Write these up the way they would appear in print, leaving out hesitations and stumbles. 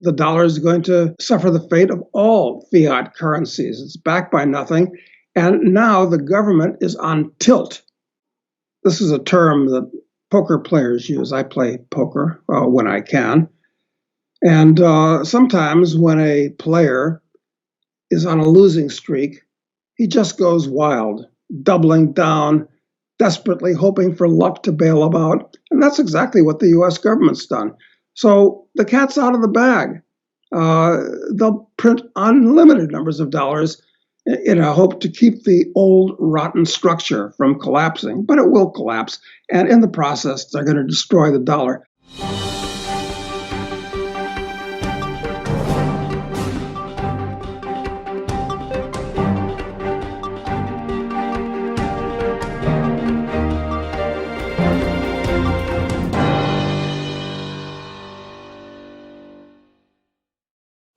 The dollar is going to suffer the fate of all fiat currencies. It's backed by nothing. And now the government is on tilt. This is a term that poker players use. I play poker when I can. And sometimes when a player is on a losing streak, he just goes wild, doubling down, desperately hoping for luck to bail him out. And that's exactly what the US government's done. So the cat's out of the bag. They'll print unlimited numbers of dollars in a hope to keep the old rotten structure from collapsing, but it will collapse. And in the process, they're going to destroy the dollar.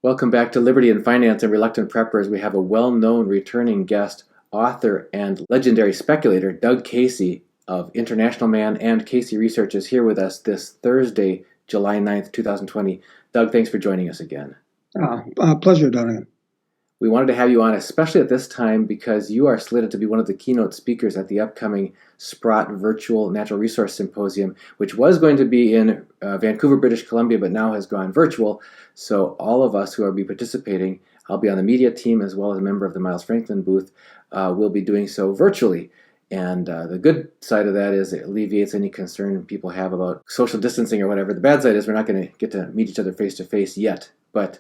Welcome back to Liberty and Finance and Reluctant Preppers. We have a well-known returning guest, author and legendary speculator, Doug Casey of International Man and Casey Research is here with us this Thursday, July 9th, 2020. Doug, thanks for joining us again. Pleasure, Donovan. We wanted to have you on, especially at this time, because you are slated to be one of the keynote speakers at the upcoming Sprott Virtual Natural Resource Symposium, which was going to be in Vancouver, British Columbia, but now has gone virtual. So all of us who will be participating, I'll be on the media team as well as a member of the Miles Franklin booth, will be doing so virtually. And the good side of that is it alleviates any concern people have about social distancing or whatever. The bad side is we're not going to get to meet each other face to face yet. But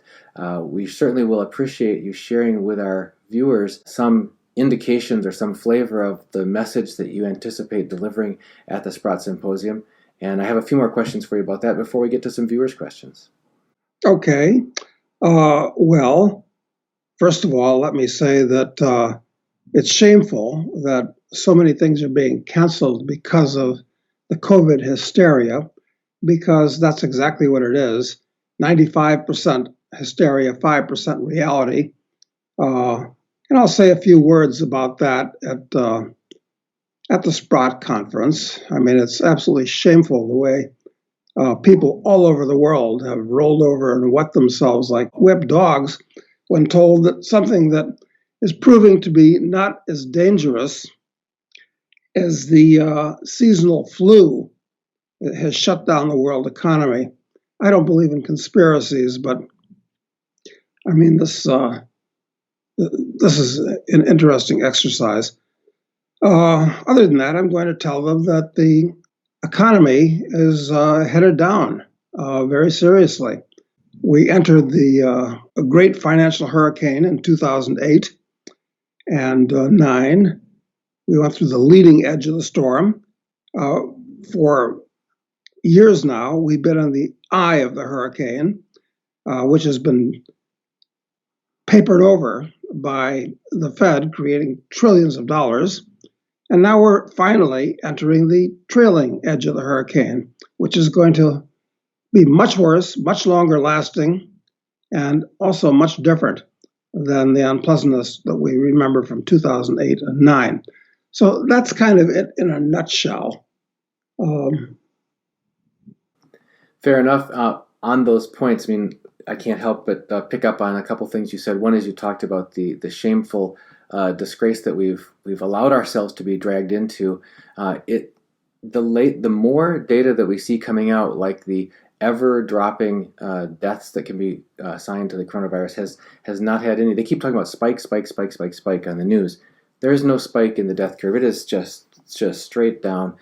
we certainly will appreciate you sharing with our viewers some indications or some flavor of the message that you anticipate delivering at the Sprott Symposium. And I have a few more questions for you about that before we get to some viewers' questions. Okay. Well, first of all, let me say that it's shameful that so many things are being canceled because of the COVID hysteria, because that's exactly what it is. 95% hysteria, 5% reality. And I'll say a few words about that at the Sprott conference. I mean, it's absolutely shameful the way people all over the world have rolled over and wet themselves like whipped dogs when told that something that is proving to be not as dangerous as the seasonal flu has shut down the world economy. I don't believe in conspiracies, but I mean, this is an interesting exercise. Other than that, I'm going to tell them that the economy is headed down very seriously. We entered the great financial hurricane in 2008 and 9. We went through the leading edge of the storm. For years now, we've been in the eye of the hurricane, which has been papered over by the Fed, creating trillions of dollars. And now we're finally entering the trailing edge of the hurricane, which is going to be much worse, much longer lasting, and also much different than the unpleasantness that we remember from 2008 and 9. So that's kind of it in a nutshell. Fair enough. On those points, I mean, I can't help but pick up on a couple things you said. One is you talked about the shameful disgrace that we've allowed ourselves to be dragged into. The more data that we see coming out, like the ever dropping deaths that can be assigned to the coronavirus, has not had any. They keep talking about spike on the news. There is no spike in the death curve. It is just straight down.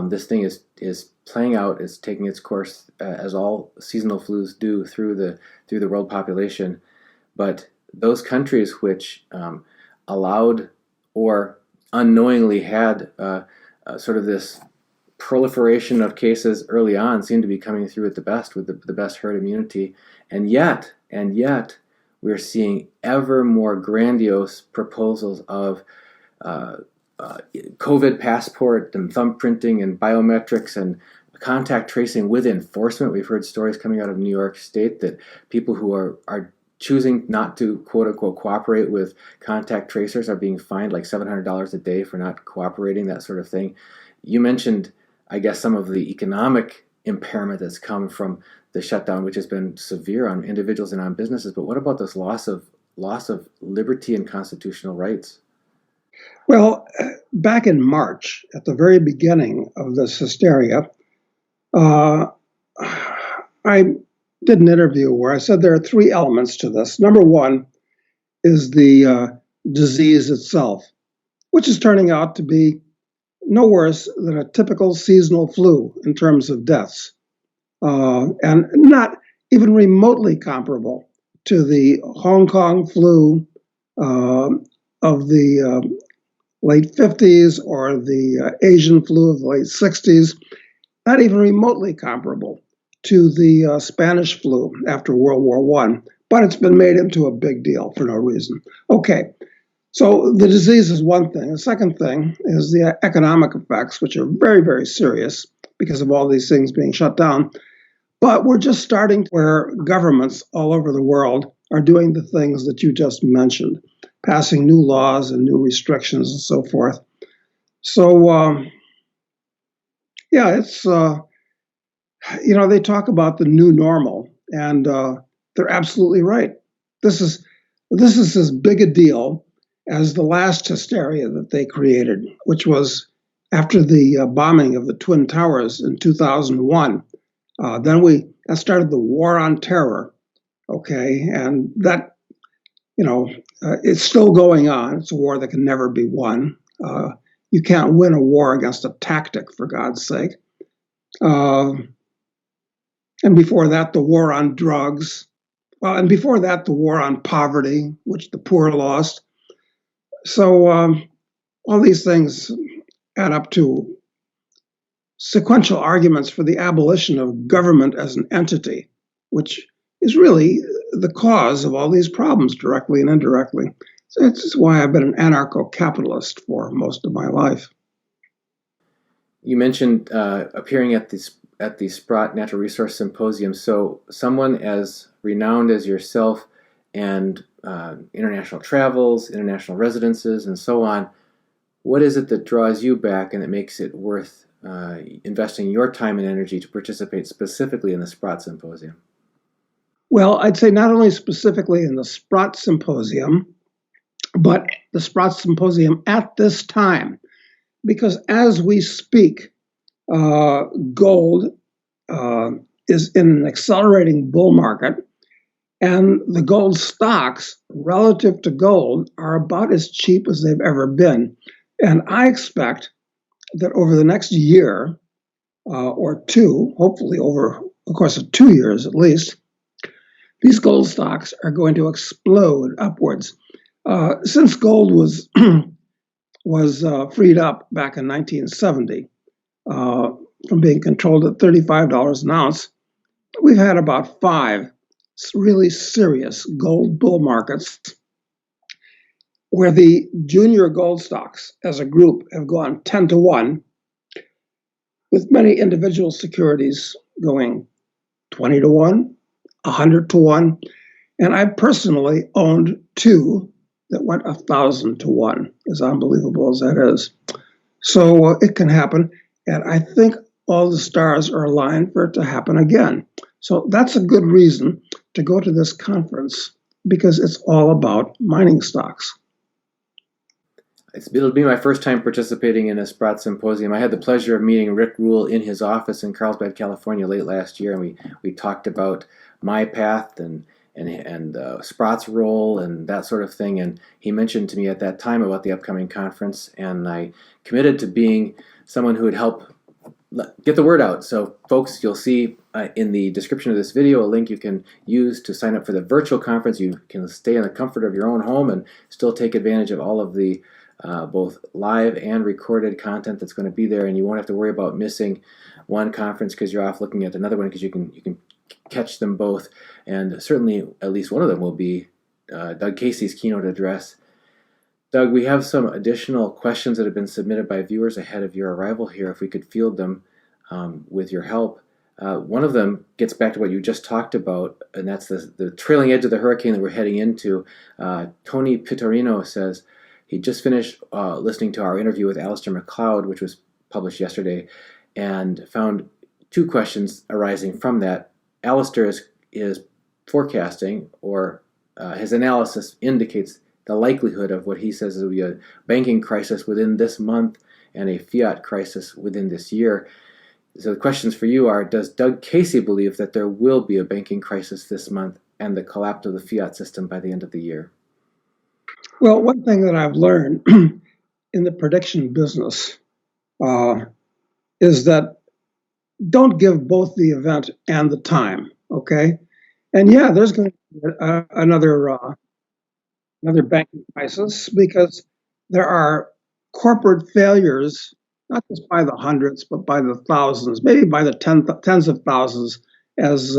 This thing is playing out. It's taking its course as all seasonal flus do through the world population. But those countries which allowed or unknowingly had sort of this proliferation of cases early on seem to be coming through at the best with the best herd immunity, and yet we're seeing ever more grandiose proposals of COVID passport and thumbprinting and biometrics and contact tracing with enforcement. We've heard stories coming out of New York State that people who are choosing not to quote unquote cooperate with contact tracers are being fined like $700 a day for not cooperating, that sort of thing. You mentioned, I guess, some of the economic impairment that's come from the shutdown, which has been severe on individuals and on businesses. But what about this loss of liberty and constitutional rights? Well, back in March, at the very beginning of this hysteria, uh, I did an interview where I said there are three elements to this. Number one is the disease itself, which is turning out to be no worse than a typical seasonal flu in terms of deaths, and not even remotely comparable to the Hong Kong flu uh, of the late 50s or the Asian flu of the late 60s, not even remotely comparable to the Spanish flu after World War One. But it's been made into a big deal for no reason. Okay, so the disease is one thing. The second thing is the economic effects, which are very, very serious because of all these things being shut down. But we're just starting where governments all over the world are doing the things that you just mentioned, passing new laws and new restrictions and so forth. So, yeah, it's, they talk about the new normal, and they're absolutely right. This is as big a deal as the last hysteria that they created, which was after the bombing of the Twin Towers in 2001. That started the war on terror. Okay, and that it's still going on. It's a war that can never be won. You can't win a war against a tactic, for God's sake. And before that, the war on drugs. Well, and before that, the war on poverty, which the poor lost. So all these things add up to sequential arguments for the abolition of government as an entity, which is really the cause of all these problems, directly and indirectly. So that's why I've been an anarcho-capitalist for most of my life. You mentioned appearing at the Sprott Natural Resource Symposium. So someone as renowned as yourself and international travels, international residences, and so on, what is it that draws you back and that makes it worth investing your time and energy to participate specifically in the Sprott Symposium? Well, I'd say not only specifically in the Sprott Symposium, but the Sprott Symposium at this time, because as we speak, gold is in an accelerating bull market, and the gold stocks relative to gold are about as cheap as they've ever been. And I expect that over the next year or two, hopefully over the course of 2 years at least, these gold stocks are going to explode upwards. Since gold was freed up back in 1970 from being controlled at $35 an ounce, we've had about 5 really serious gold bull markets where the junior gold stocks as a group have gone 10 to 1, with many individual securities going 20 to 1, 100 to 1. And I personally owned 2 that went 1,000 to 1, as unbelievable as that is. So it can happen. And I think all the stars are aligned for it to happen again. So that's a good reason to go to this conference, because it's all about mining stocks. It'll be my first time participating in a Sprott Symposium. I had the pleasure of meeting Rick Rule in his office in Carlsbad, California late last year, and we talked about my path and Sprott's role and that sort of thing. And he mentioned to me at that time about the upcoming conference, and I committed to being someone who would help get the word out. So folks, you'll see in the description of this video a link you can use to sign up for the virtual conference. You can stay in the comfort of your own home and still take advantage of all of the both live and recorded content that's going to be there, and you won't have to worry about missing one conference because you're off looking at another one, because you can catch them both. And certainly at least one of them will be Doug Casey's keynote address. Doug, we have some additional questions that have been submitted by viewers ahead of your arrival here, if we could field them with your help. One of them gets back to what you just talked about, and that's the trailing edge of the hurricane that we're heading into. Tony Pitorino says he just finished listening to our interview with Alistair MacLeod, which was published yesterday, and found two questions arising from that. Alistair is forecasting, or his analysis indicates the likelihood of what he says will be a banking crisis within this month and a fiat crisis within this year. So the questions for you are, does Doug Casey believe that there will be a banking crisis this month and the collapse of the fiat system by the end of the year? Well, one thing that I've learned in the prediction business is that don't give both the event and the time, okay? And yeah, there's going to be another banking crisis because there are corporate failures, not just by the hundreds, but by the thousands, maybe by the tens of thousands, as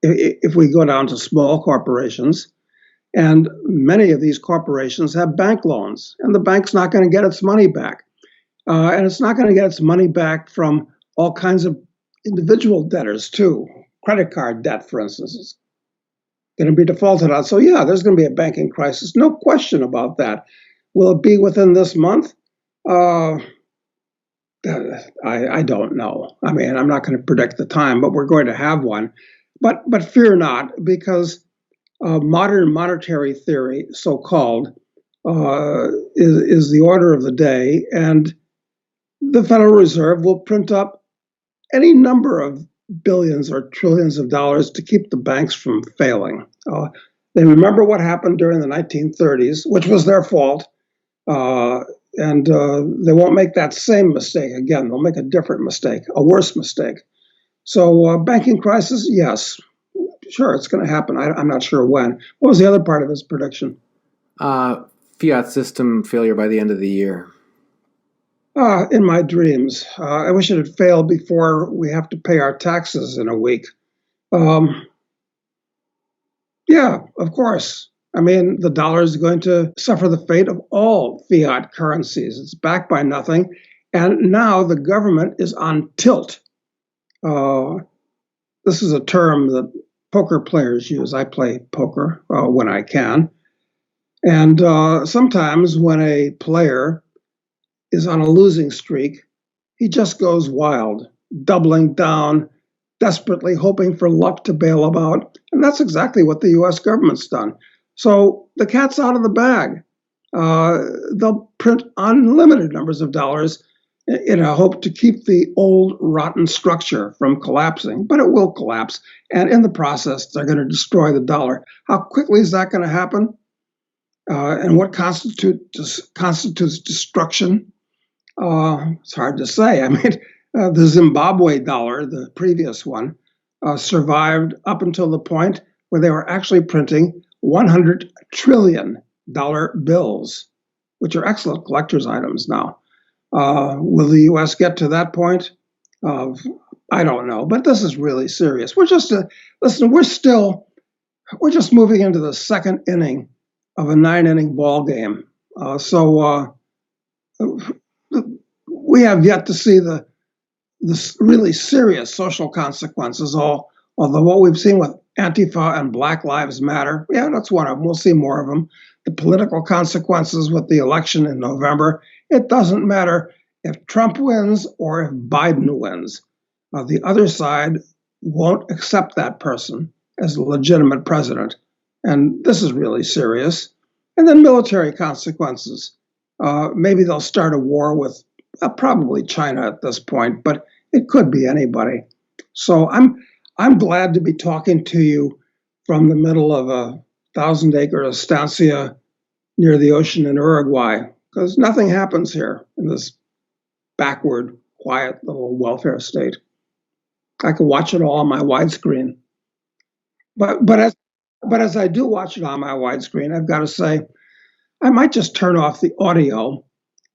if we go down to small corporations. And many of these corporations have bank loans, and the bank's not going to get its money back. And it's not going to get its money back from all kinds of individual debtors, too. Credit card debt, for instance, is going to be defaulted on. So, yeah, there's going to be a banking crisis. No question about that. Will it be within this month? I don't know. I mean, I'm not going to predict the time, but we're going to have one. But fear not, because modern monetary theory, so-called, is the order of the day, and the Federal Reserve will print up any number of billions or trillions of dollars to keep the banks from failing. They remember what happened during the 1930s, which was their fault, and they won't make that same mistake again. They'll make a different mistake, a worse mistake. So banking crisis, yes, sure, it's going to happen. I'm not sure when. What was the other part of his prediction? Fiat system failure by the end of the year. In my dreams. I wish it had failed before we have to pay our taxes in a week. Yeah, of course. I mean, the dollar is going to suffer the fate of all fiat currencies. It's backed by nothing. And now the government is on tilt. This is a term that poker players use. I play poker when I can. And sometimes when a player is on a losing streak, he just goes wild, doubling down, desperately hoping for luck to bail him out. And that's exactly what the US government's done. So the cat's out of the bag. They'll print unlimited numbers of dollars in a hope to keep the old rotten structure from collapsing, but it will collapse. And in the process, they're going to destroy the dollar. How quickly is that going to happen? And what constitutes destruction? It's hard to say. I mean, the Zimbabwe dollar, the previous one, survived up until the point where they were actually printing $100 trillion bills, which are excellent collector's items now. Will the U.S. get to that point? I don't know, but this is really serious. We're just moving into the second inning of a 9-inning ball game. So we have yet to see the really serious social consequences. Although what we've seen with Antifa and Black Lives Matter, yeah, that's one of them. We'll see more of them. The political consequences with the election in November. It doesn't matter if Trump wins or if Biden wins. The other side won't accept that person as a legitimate president. And this is really serious. And then military consequences. Maybe they'll start a war with probably China at this point, but it could be anybody. So I'm glad to be talking to you from the middle of a 1,000-acre estancia near the ocean in Uruguay, because nothing happens here in this backward, quiet little welfare state. I can watch it all on my widescreen. But as I do watch it on my widescreen, I've got to say, I might just turn off the audio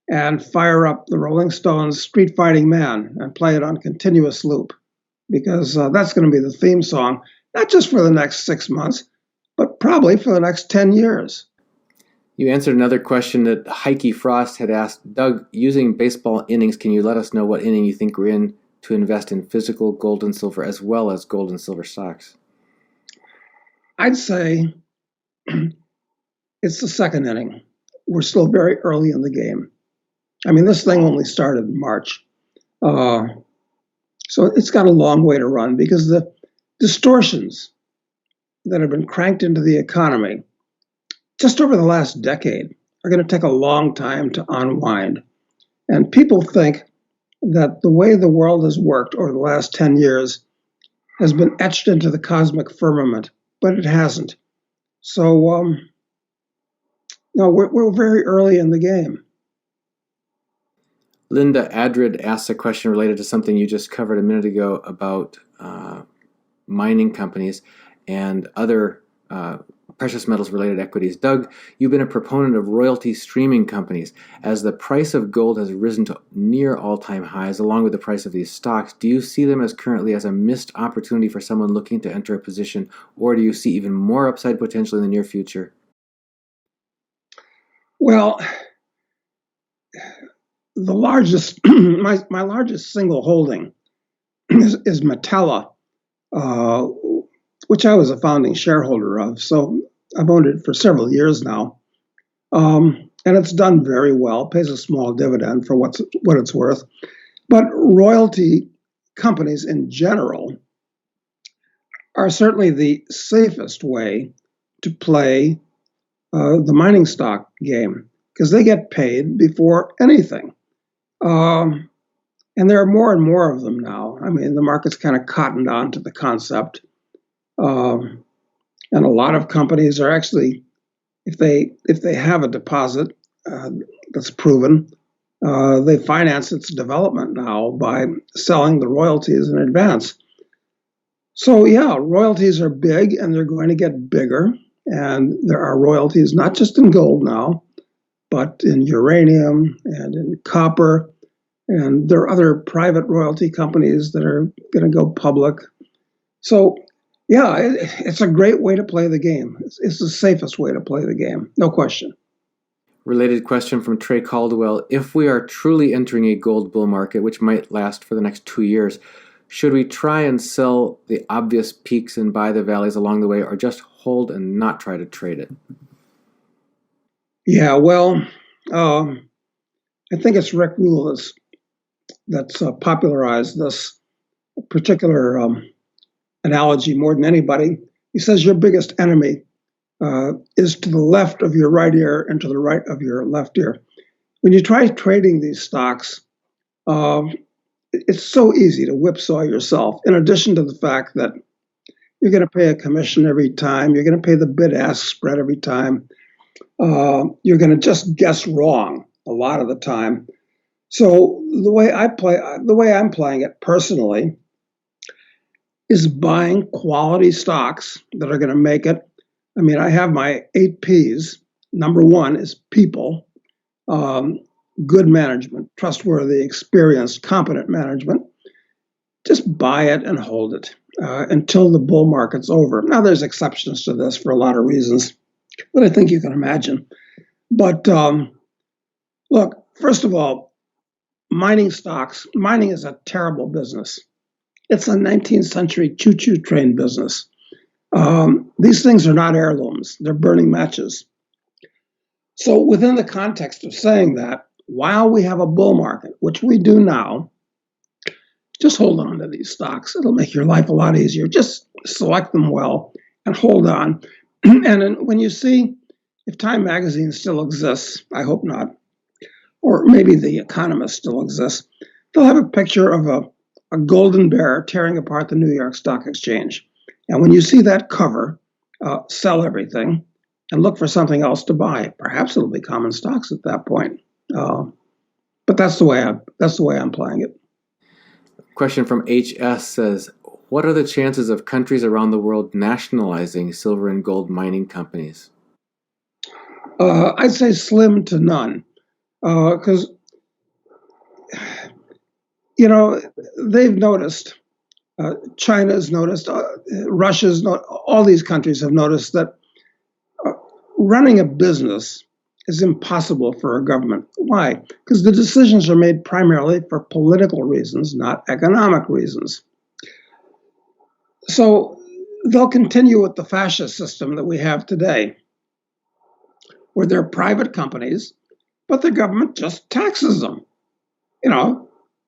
and fire up the Rolling Stones' Street Fighting Man and play it on continuous loop, because that's going to be the theme song, not just for the next 6 months, but probably for the next 10 years. You answered another question that Heike Frost had asked. Doug, using baseball innings, can you let us know what inning you think we're in to invest in physical gold and silver as well as gold and silver stocks? I'd say it's the second inning. We're still very early in the game. I mean, this thing only started in March. So it's got a long way to run because the distortions that have been cranked into the economy just over the last decade are going to take a long time to unwind. And people think that the way the world has worked over the last 10 years has been etched into the cosmic firmament, but it hasn't. So, no, we're very early in the game. Linda Adrid asks a question related to something you just covered a minute ago about mining companies and other precious metals related equities. Doug, you've been a proponent of royalty streaming companies. As the price of gold has risen to near all-time highs, along with the price of these stocks, do you see them as currently as a missed opportunity for someone looking to enter a position, or do you see even more upside potential in the near future? Well, the largest, my largest single holding is Metalla, which I was a founding shareholder of. So I've owned it for several years now. And it's done very well, pays a small dividend for what it's worth. But royalty companies in general are certainly the safest way to play the mining stock game because they get paid before anything. And there are more and more of them now. I mean, the market's kind of cottoned on to the concept. And a lot of companies are actually, if they have a deposit that's proven, they finance its development now by selling the royalties in advance. So yeah, royalties are big and they're going to get bigger. And there are royalties not just in gold now, but in uranium and in copper. And there are other private royalty companies that are going to go public. So yeah, it's a great way to play the game. It's the safest way to play the game, no question. Related question from Trey Caldwell. If we are truly entering a gold bull market, which might last for the next 2 years, should we try and sell the obvious peaks and buy the valleys along the way, or just hold and not try to trade it? Yeah, well, I think it's Rick Rule that's popularized this particular analogy more than anybody. He says your biggest enemy is to the left of your right ear and to the right of your left ear. When you try trading these stocks, it's so easy to whipsaw yourself, in addition to the fact that you're going to pay a commission every time, you're going to pay the bid-ask spread every time, you're going to just guess wrong a lot of the time. So the way I'm playing it personally is buying quality stocks that are going to make it. I mean, I have my 8 Ps. Number one is people, good management, trustworthy, experienced, competent management. Just buy it and hold it until the bull market's over. Now, there's exceptions to this for a lot of reasons that I think you can imagine. But look, first of all, mining is a terrible business. It's a 19th century choo-choo train business. These things are not heirlooms. They're burning matches. So within the context of saying that, while we have a bull market, which we do now, just hold on to these stocks. It'll make your life a lot easier. Just select them well and hold on. And when you see, if Time Magazine still exists, I hope not, or maybe The Economist still exists, they'll have a picture of a golden bear tearing apart the New York Stock Exchange. And when you see that cover, sell everything and look for something else to buy. Perhaps it'll be common stocks at that point. But that's the way I'm playing it. Question from HS says, what are the chances of countries around the world nationalizing silver and gold mining companies? I'd say slim to none, because they've noticed. China's noticed. Russia's not. All these countries have noticed that running a business is impossible for a government. Why? Because the decisions are made primarily for political reasons, not economic reasons. So they'll continue with the fascist system that we have today, where they're private companies, but the government just taxes them.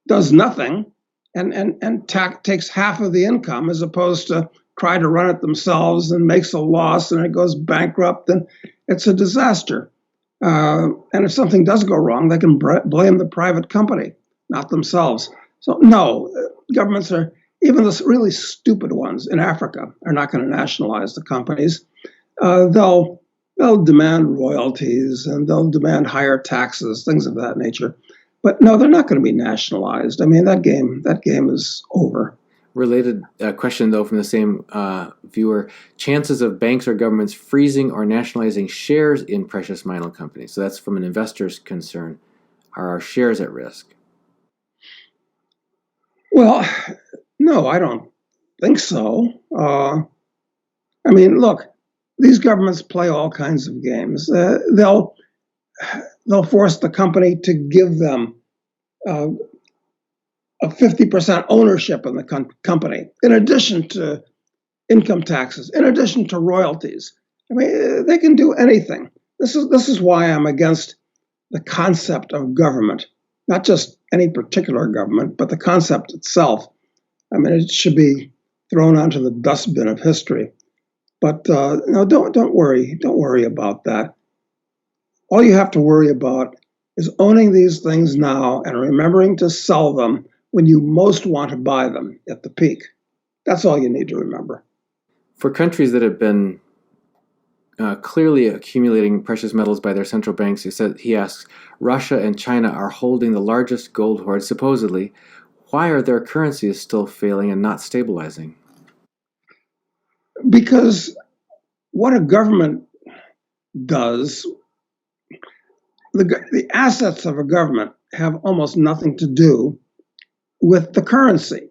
Does nothing and takes half of the income as opposed to try to run it themselves and makes a loss and it goes bankrupt, then it's a disaster. And if something does go wrong, they can blame the private company, not themselves. So no, governments are, even the really stupid ones in Africa, are not going to nationalize the companies. They'll demand royalties and they'll demand higher taxes, things of that nature. But no, they're not going to be nationalized. I mean, that game is over. Related question, though, from the same viewer: chances of banks or governments freezing or nationalizing shares in precious metal companies. So that's from an investor's concern. Are our shares at risk? Well, no, I don't think so. I mean, look, these governments play all kinds of games. They'll force the company to give them a 50% ownership in the company, in addition to income taxes, in addition to royalties. I mean, they can do anything. This is why I'm against the concept of government, not just any particular government, but the concept itself. I mean, it should be thrown onto the dustbin of history. But no, don't worry about that. All you have to worry about is owning these things now and remembering to sell them when you most want to buy them at the peak. That's all you need to remember. For countries that have been clearly accumulating precious metals by their central banks, he asks, Russia and China are holding the largest gold hoards, supposedly. Why are their currencies still failing and not stabilizing? Because what a government does, the assets of a government have almost nothing to do with the currency.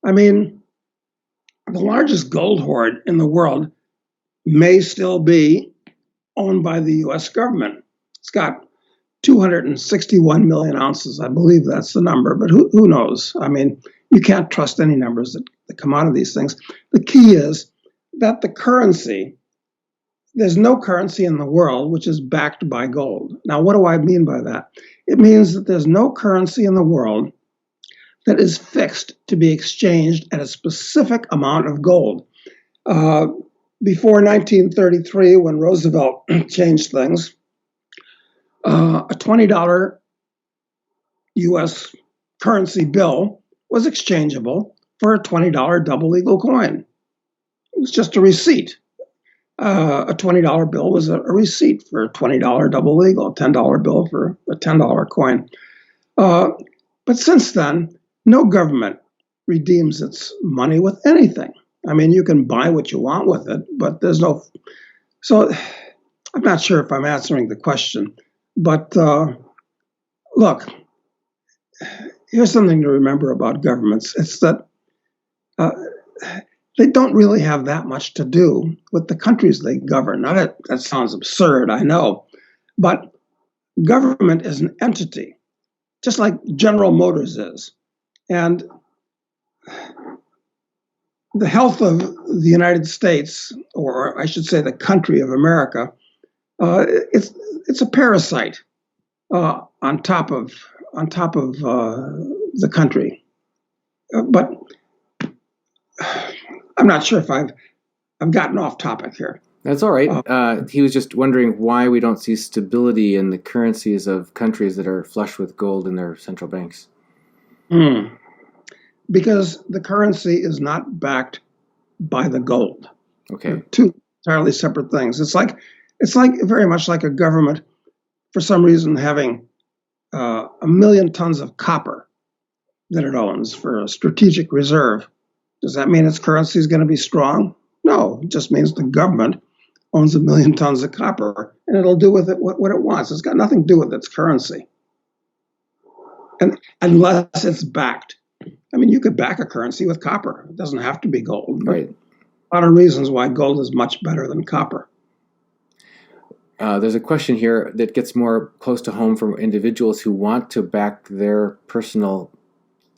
I mean, the largest gold hoard in the world may still be owned by the US government. It's got 261 million ounces. I believe that's the number, but who knows? I mean, you can't trust any numbers that come out of these things. The key is that the currency, there's no currency in the world which is backed by gold. Now, what do I mean by that? It means that there's no currency in the world that is fixed to be exchanged at a specific amount of gold. Before 1933, when Roosevelt changed things, a $20 US currency bill was exchangeable for a $20 double legal coin. It was just a receipt. A $20 bill was a receipt for a $20 double legal, a $10 bill for a $10 coin. But since then, no government redeems its money with anything. I mean, you can buy what you want with it, but there's no. So I'm not sure if I'm answering the question, but look, here's something to remember about governments. It's that they don't really have that much to do with the countries they govern. Now, that sounds absurd, I know, but government is an entity, just like General Motors is. And the health of the United States, or I should say the country of America, it's a parasite on top of the country. But I'm not sure if I've gotten off topic here. That's all right. He was just wondering why we don't see stability in the currencies of countries that are flush with gold in their central banks. Because the currency is not backed by the gold. Okay. They're two entirely separate things. It's like very much like a government, for some reason, having 1 million tons of copper that it owns for a strategic reserve. Does that mean its currency is going to be strong? No, it just means the government owns 1 million tons of copper, and it'll do with it what it wants. It's got nothing to do with its currency, and unless it's backed. I mean, you could back a currency with copper. It doesn't have to be gold. Right. A lot of reasons why gold is much better than copper. There's a question here that gets more close to home from individuals who want to back their personal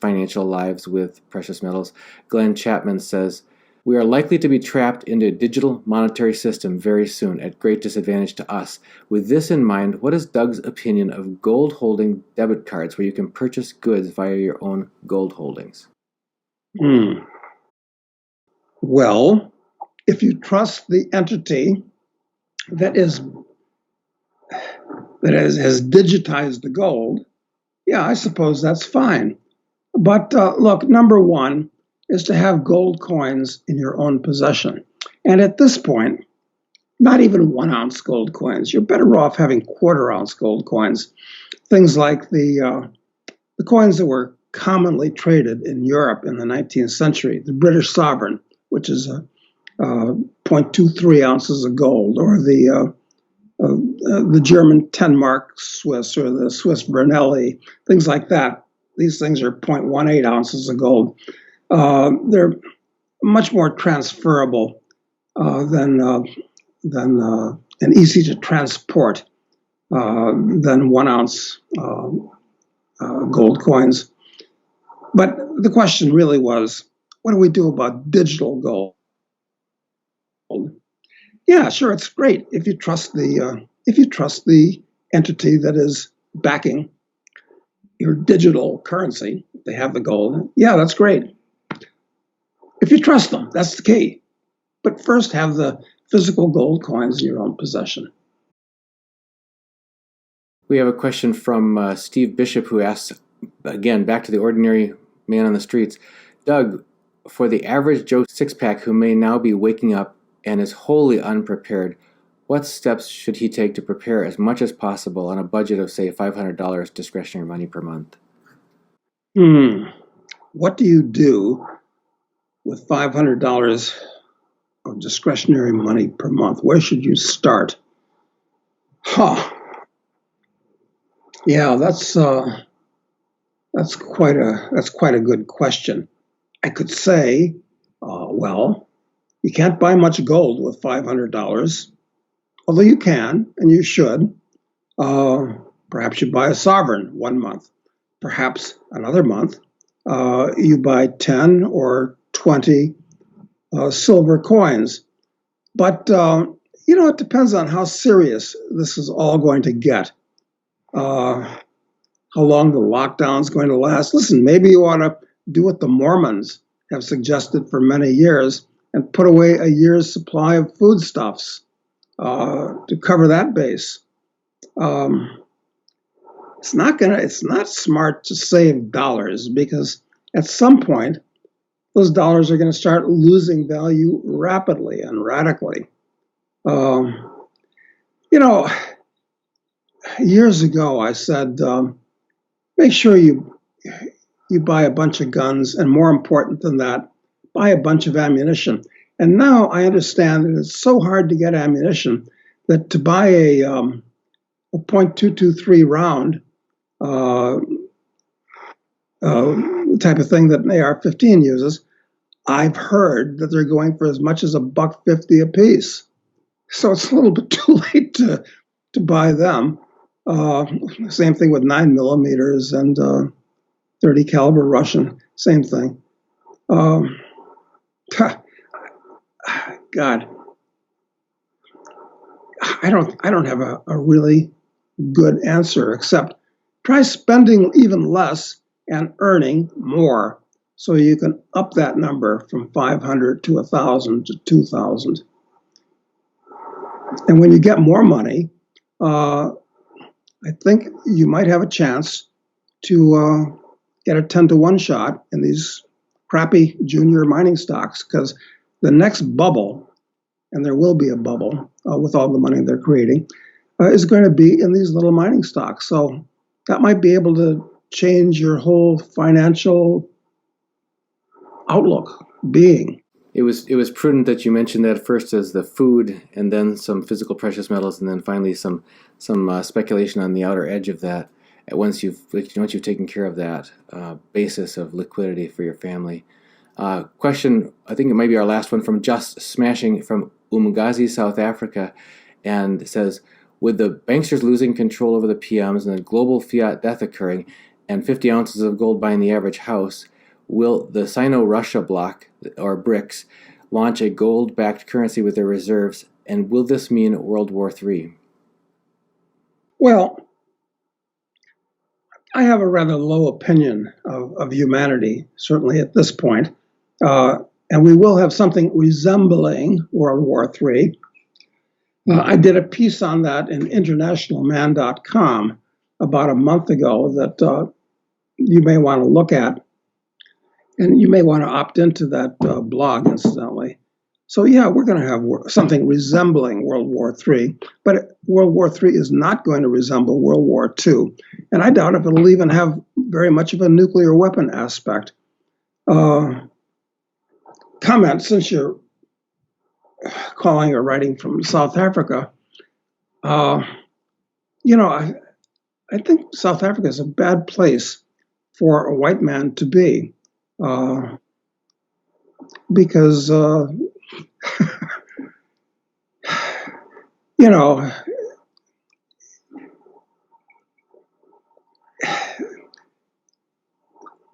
financial lives with precious metals. Glenn Chapman says, we are likely to be trapped into a digital monetary system very soon at great disadvantage to us. With this in mind, what is Doug's opinion of gold holding debit cards where you can purchase goods via your own gold holdings? Hmm. Well, if you trust the entity that has digitized the gold, yeah, I suppose that's fine. But look, number one is to have gold coins in your own possession. And at this point, not even 1 ounce gold coins. You're better off having quarter-ounce gold coins. Things like the coins that were commonly traded in Europe in the 19th century, the British sovereign, which is 0.23 ounces of gold, or the German 10 mark Swiss, or the Swiss Vernelli, things like that. These things are 0.18 ounces of gold. They're much more transferable than and easy to transport than 1 ounce gold coins. But the question really was, what do we do about digital gold? Yeah, sure, it's great if you trust the entity that is backing your digital currency. They have the gold. Yeah, that's great. If you trust them, that's the key. But first, have the physical gold coins in your own possession. We have a question from Steve Bishop, who asks, again, back to the ordinary man on the streets. Doug, for the average Joe Sixpack who may now be waking up and is wholly unprepared, what steps should he take to prepare as much as possible on a budget of, say, $500 discretionary money per month? What do you do with $500 of discretionary money per month? Where should you start? Huh. Yeah, that's quite a good question. I could say, well, you can't buy much gold with $500, although you can and you should. Uh, Perhaps you buy a sovereign 1 month. Perhaps another month you buy 10 or 20 silver coins. But it depends on how serious this is all going to get. How long the lockdown is going to last. Listen, maybe you ought to do what the Mormons have suggested for many years and put away a year's supply of foodstuffs to cover that base. It's not smart to save dollars, because at some point those dollars are going to start losing value rapidly and radically. Um, you know, Years ago I said, make sure you buy a bunch of guns, and more important than that, buy a bunch of ammunition. And now I understand that it's so hard to get ammunition that to buy a .223 round uh, type of thing that an AR-15 uses, I've heard that they're going for as much as $1.50 a piece. So it's a little bit too late to buy them. Same thing with 9mm and 30 caliber Russian. Same thing. God, I don't have a really good answer, except try spending even less and earning more, so you can up that number from 500 to 1,000 to 2,000. And when you get more money, I think you might have a chance to get a 10-to-1 shot in these crappy junior mining stocks, because the next bubble, and there will be a bubble with all the money they're creating, is going to be in these little mining stocks. So that might be able to change your whole financial outlook, being. It was prudent that you mentioned that first as the food, and then some physical precious metals, and then finally some speculation on the outer edge of that. Once you've taken care of that basis of liquidity for your family. Question, I think it might be our last one, from Just Smashing from Umgazi, South Africa, and it says, with the banksters losing control over the PMs and the global fiat death occurring, and 50 ounces of gold buying the average house, will the Sino-Russia bloc, or BRICS, launch a gold-backed currency with their reserves, and will this mean World War III? Well, I have a rather low opinion of humanity, certainly at this point. And we will have something resembling World War III. I did a piece on that in internationalman.com about a month ago that you may want to look at. And you may want to opt into that blog, incidentally. So, yeah, we're going to have something resembling World War III, but World War III is not going to resemble World War II. And I doubt if it'll even have very much of a nuclear weapon aspect. Comment, since you're calling or writing from South Africa, you know, I think South Africa is a bad place for a white man to be. Because, you know,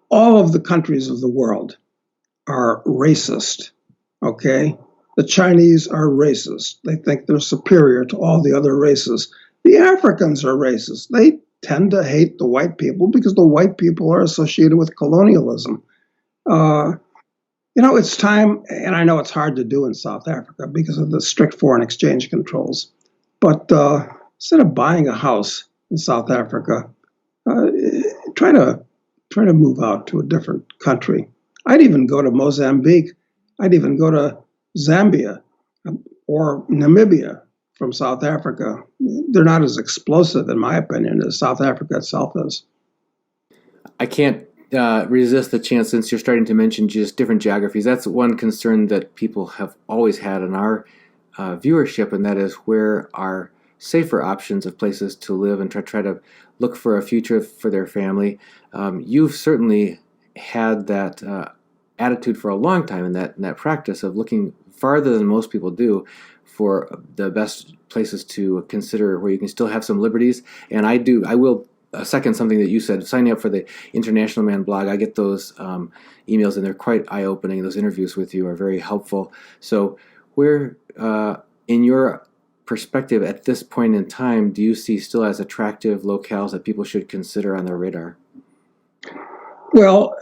all of the countries of the world are racist, okay? The Chinese are racist. They think they're superior to all the other races. The Africans are racist. They tend to hate the white people because the white people are associated with colonialism. You know, it's time, and I know it's hard to do in South Africa because of the strict foreign exchange controls, but instead of buying a house in South Africa, try to move out to a different country. I'd even go to Mozambique. I'd even go to Zambia or Namibia from South Africa. They're not as explosive, in my opinion, as South Africa itself is. I can't resist the chance, since you're starting to mention just different geographies. That's one concern that people have always had in our viewership, and that is where are safer options of places to live and try to look for a future for their family. You've certainly had that attitude for a long time, in that practice of looking farther than most people do for the best places to consider where you can still have some liberties. And I will second something that you said. Signing up for the International Man blog, I get those emails, and they're quite eye-opening. Those interviews with you are very helpful. So where, in your perspective at this point in time, do you see still as attractive locales that people should consider on their radar? Well,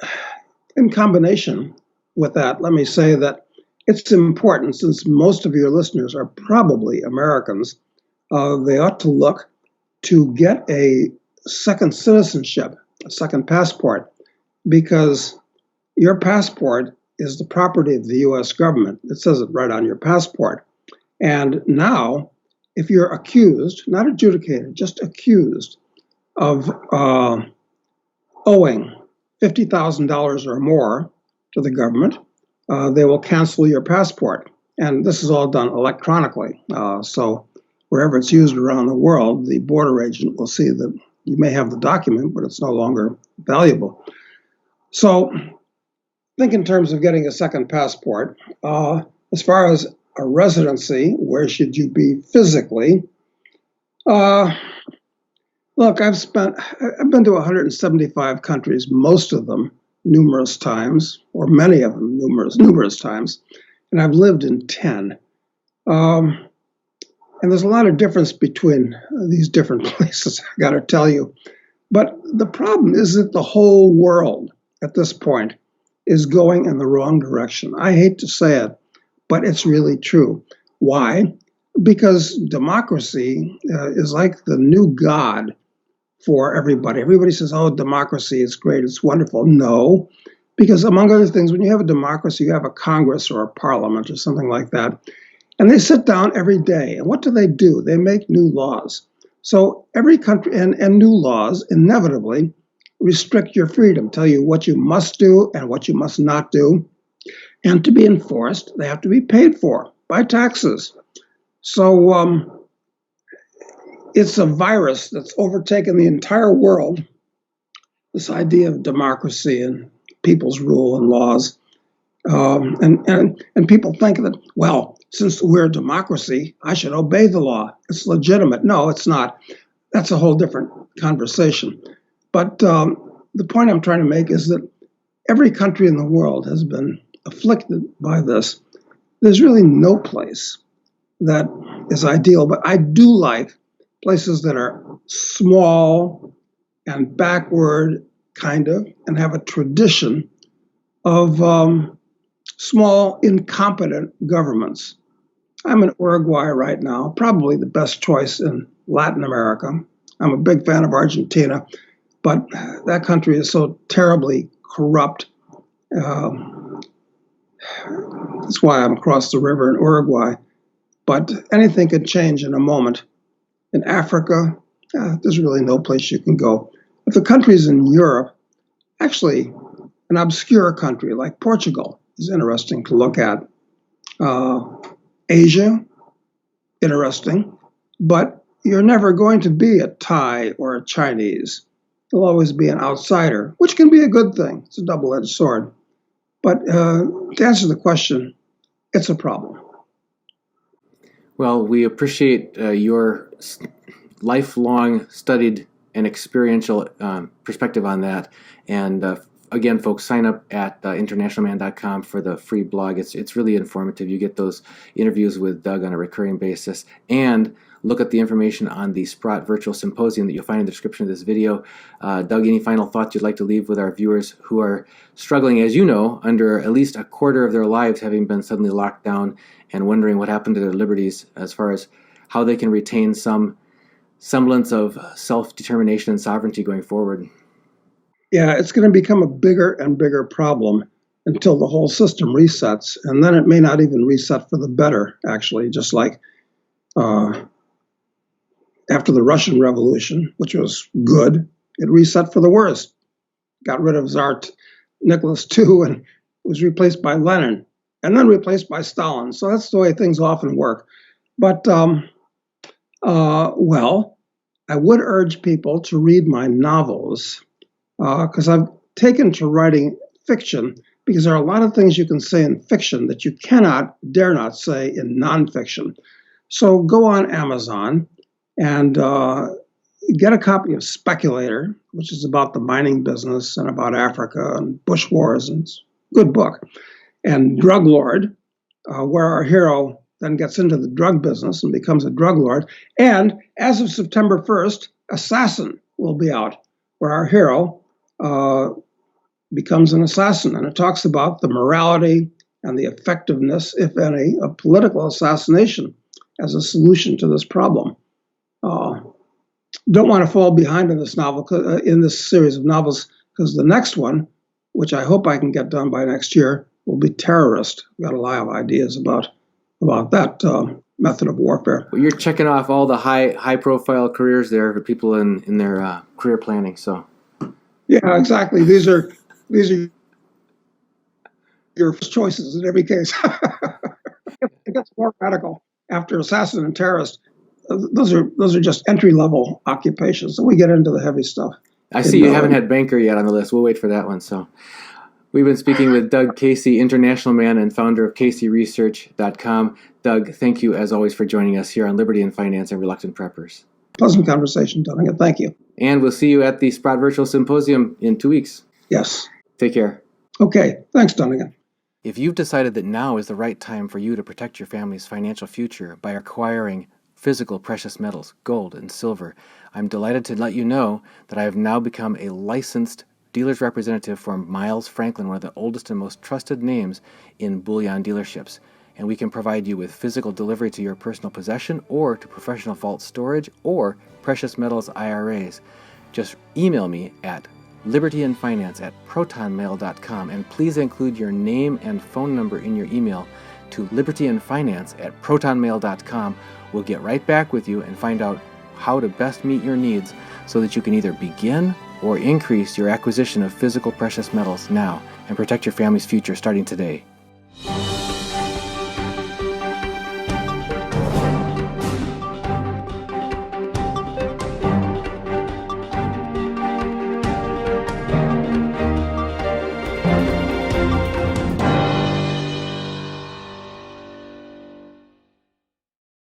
in combination with that, let me say that it's important, since most of your listeners are probably Americans, they ought to look to get a second citizenship, a second passport, because your passport is the property of the U.S. government. It says it right on your passport. And now, if you're accused, not adjudicated, just accused of owing $50,000 or more to the government, they will cancel your passport. And this is all done electronically. So wherever it's used around the world, the border agent will see that you may have the document, but it's no longer valuable. So think in terms of getting a second passport. As far as a residency, where should you be physically? Look, I've been to 175 countries, most of them numerous times, or many of them numerous times, and I've lived in 10. And there's a lot of difference between these different places, I got to tell you. But the problem is that the whole world at this point is going in the wrong direction. I hate to say it, but it's really true. Why? Because democracy is like the new god for everybody. Everybody says, oh, democracy is great, it's wonderful. No, because among other things, when you have a democracy, you have a Congress or a parliament or something like that. And they sit down every day. And what do? They make new laws. So every country, and new laws inevitably restrict your freedom, tell you what you must do and what you must not do. And to be enforced, they have to be paid for by taxes. So it's a virus that's overtaken the entire world, this idea of democracy and people's rule and laws. And people think that, well, since we're a democracy, I should obey the law. It's legitimate. No, it's not. That's a whole different conversation. But the point I'm trying to make is that every country in the world has been afflicted by this. There's really no place that is ideal, but I do like places that are small and backward, kind of, and have a tradition of small, incompetent governments. I'm in Uruguay right now, probably the best choice in Latin America. I'm a big fan of Argentina, but that country is so terribly corrupt. That's why I'm across the river in Uruguay. But anything could change in a moment. In Africa, there's really no place you can go. But the countries in Europe, actually, an obscure country like Portugal is interesting to look at. Asia, interesting, but you're never going to be a Thai or a Chinese. You'll always be an outsider, which can be a good thing. It's a double-edged sword. But to answer the question, it's a problem. Well, we appreciate your lifelong studied and experiential perspective on that. And again, folks, sign up at internationalman.com for the free blog. It's really informative. You get those interviews with Doug on a recurring basis. And look at the information on the Sprott Virtual Symposium that you'll find in the description of this video. Doug, any final thoughts you'd like to leave with our viewers who are struggling, as you know, under at least a quarter of their lives having been suddenly locked down and wondering what happened to their liberties as far as how they can retain some semblance of self-determination and sovereignty going forward? Yeah, it's going to become a bigger and bigger problem until the whole system resets. And then it may not even reset for the better, actually, just like after the Russian Revolution, which was good, it reset for the worst. Got rid of Tsar Nicholas II and was replaced by Lenin and then replaced by Stalin. So that's the way things often work. But, well, I would urge people to read my novels because I've taken to writing fiction because there are a lot of things you can say in fiction that you dare not say in nonfiction. So go on Amazon and get a copy of Speculator, which is about the mining business and about Africa and Bush Wars, and it's a good book. And Drug Lord, where our hero then gets into the drug business and becomes a drug lord. And as of September 1st, Assassin will be out, where our hero becomes an assassin. And it talks about the morality and the effectiveness, if any, of political assassination as a solution to this problem. Don't want to fall behind in this novel, in this series of novels, because the next one, which I hope I can get done by next year, will be terrorist. I've got a lot of ideas about that method of warfare. Well, you're checking off all the high profile careers there for people in their career planning. So, yeah, exactly. These are your first choices in every case. It gets more radical after assassin and terrorist. Those are just entry level occupations. So we get into the heavy stuff. I see you haven't had banker yet on the list. We'll wait for that one. So we've been speaking with Doug Casey, international man and founder of CaseyResearch.com. Doug, thank you as always for joining us here on Liberty and Finance and Reluctant Preppers. Pleasant conversation, Dunnigan. Thank you. And we'll see you at the Sprott Virtual Symposium in 2 weeks. Yes. Take care. Okay. Thanks, Dunnigan. If you've decided that now is the right time for you to protect your family's financial future by acquiring physical precious metals, gold and silver, I'm delighted to let you know that I have now become a licensed dealer's representative for Miles Franklin, one of the oldest and most trusted names in bullion dealerships. And we can provide you with physical delivery to your personal possession or to professional vault storage or precious metals IRAs. Just email me at libertyandfinance@protonmail.com and please include your name and phone number in your email to libertyandfinance@protonmail.com. We'll get right back with you and find out how to best meet your needs so that you can either begin or increase your acquisition of physical precious metals now and protect your family's future starting today.